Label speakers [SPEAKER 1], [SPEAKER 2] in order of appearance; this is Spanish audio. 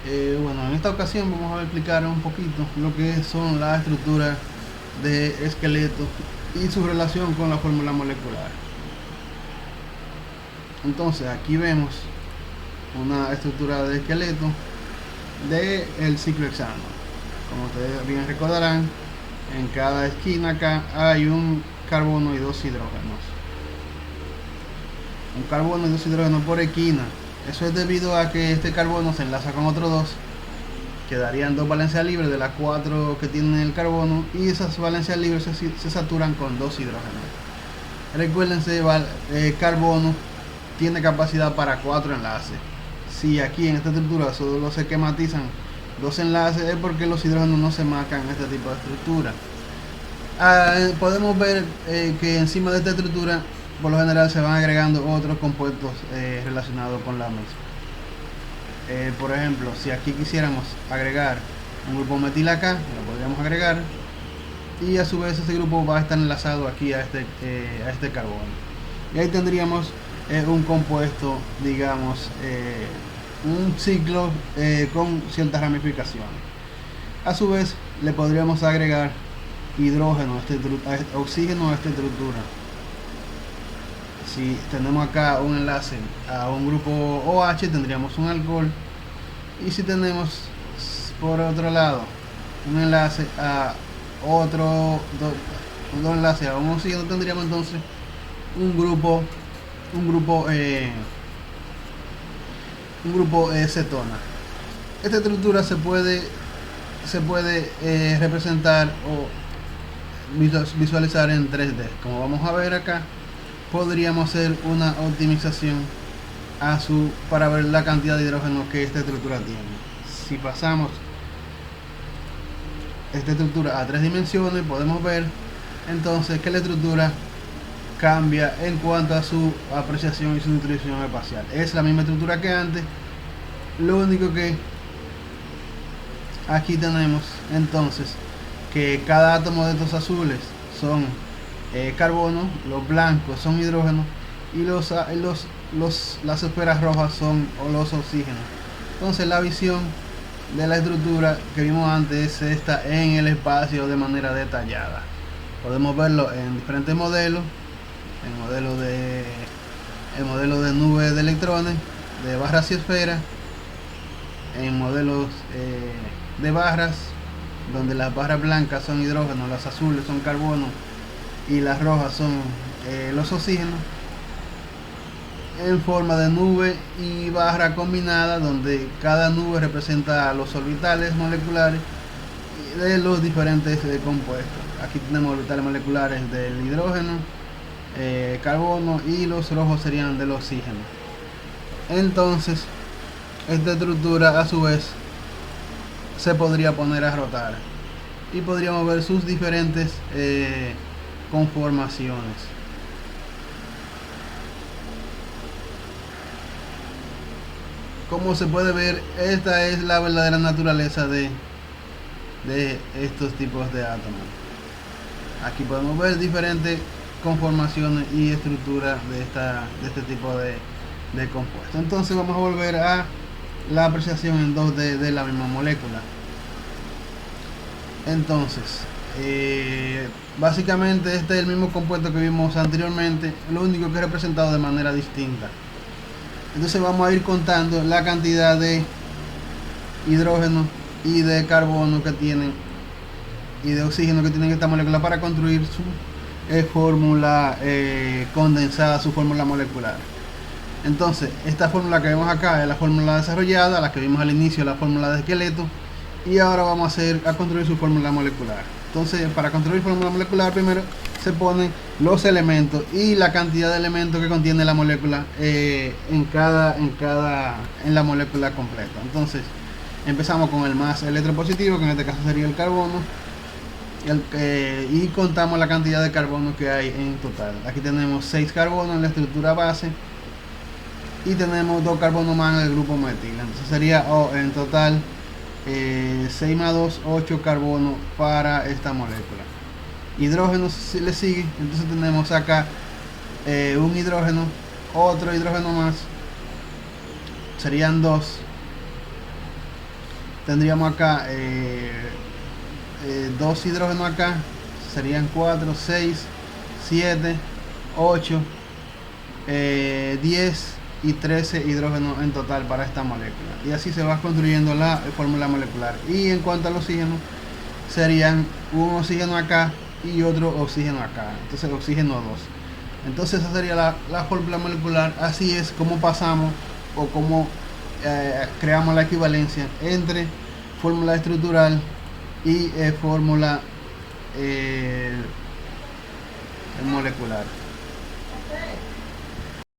[SPEAKER 1] Bueno, en esta ocasión vamos a explicar un poquito lo que son las estructuras de esqueleto y su relación con la fórmula molecular. Entonces aquí vemos una estructura de esqueleto del ciclo hexano. Como ustedes bien recordarán, en cada esquina acá hay un carbono y dos hidrógenos. Un carbono y dos hidrógenos por esquina. Eso es debido a que este carbono se enlaza con otros dos. Quedarían dos valencias libres de las cuatro que tiene el carbono, y esas valencias libres se saturan con dos hidrógenos. Recuérdense, carbono tiene capacidad para cuatro enlaces. Si aquí en esta estructura solo se esquematizan dos enlaces, es porque los hidrógenos no se marcan en este tipo de estructura. Podemos ver que encima de esta estructura por lo general se van agregando otros compuestos relacionados con la misma. Por ejemplo, si aquí quisiéramos agregar un grupo metil acá, lo podríamos agregar, y a su vez ese grupo va a estar enlazado aquí a este carbono, y ahí tendríamos un compuesto, digamos, un ciclo con ciertas ramificaciones. A su vez le podríamos agregar hidrógeno, oxígeno a esta estructura. Si tenemos acá un enlace a un grupo OH, tendríamos un alcohol. Y si tenemos por otro lado un enlace a otro dos enlaces a un oxígeno, tendríamos entonces un grupo un grupo cetona. Esta estructura se puede representar o visualizar en 3D. Como vamos a ver acá, podríamos hacer una optimización para ver la cantidad de hidrógeno que esta estructura tiene. Si pasamos esta estructura a 3 dimensiones, podemos ver entonces que la estructura cambia en cuanto a su apreciación y su distribución espacial. Es la misma estructura que antes, lo único que aquí tenemos entonces que cada átomo de estos azules son carbono, los blancos son hidrógeno, y las esferas rojas son los oxígenos. Entonces la visión de la estructura que vimos antes es esta en el espacio de manera detallada. Podemos verlo en diferentes modelos: el modelo de nube de electrones, de barras y esferas, en modelos de barras, donde las barras blancas son hidrógeno, las azules son carbono y las rojas son los oxígenos, en forma de nube y barra combinada, donde cada nube representa los orbitales moleculares de los diferentes compuestos. Aquí tenemos orbitales moleculares del hidrógeno, carbono, y los rojos serían del oxígeno. Entonces esta estructura a su vez se podría poner a rotar y podríamos ver sus diferentes conformaciones. Como se puede ver, esta es la verdadera naturaleza de estos tipos de átomos. Aquí podemos ver diferentes conformaciones y estructuras de este tipo de compuesto. Entonces vamos a volver a la apreciación en 2D de la misma molécula. Entonces básicamente este es el mismo compuesto que vimos anteriormente, lo único que es representado de manera distinta. Entonces vamos a ir contando la cantidad de hidrógeno y de carbono que tienen y de oxígeno que tienen esta molécula para construir su fórmula condensada, su fórmula molecular. Entonces esta fórmula que vemos acá es la fórmula desarrollada, la que vimos al inicio, la fórmula de esqueleto, y ahora vamos a construir su fórmula molecular. Entonces, para construir fórmula molecular, primero se ponen los elementos y la cantidad de elementos que contiene la molécula en la molécula completa. Entonces empezamos con el más electropositivo, que en este caso sería el carbono, y contamos la cantidad de carbono que hay en total. Aquí tenemos 6 carbonos en la estructura base y tenemos 2 carbonos más en el grupo metil. Entonces sería en total 6 más 2, 8 carbonos para esta molécula. Hidrógeno le sigue, entonces tenemos acá un hidrógeno, otro hidrógeno más, serían 2, tendríamos acá dos hidrógenos acá, serían 4, 6, 7, 8, 10 y 13 hidrógenos en total para esta molécula, y así se va construyendo la fórmula molecular. Y en cuanto al oxígeno, serían un oxígeno acá y otro oxígeno acá, entonces oxígeno 2. Entonces esa sería la fórmula molecular. Así es como pasamos o como creamos la equivalencia entre fórmula estructural y fórmula molecular.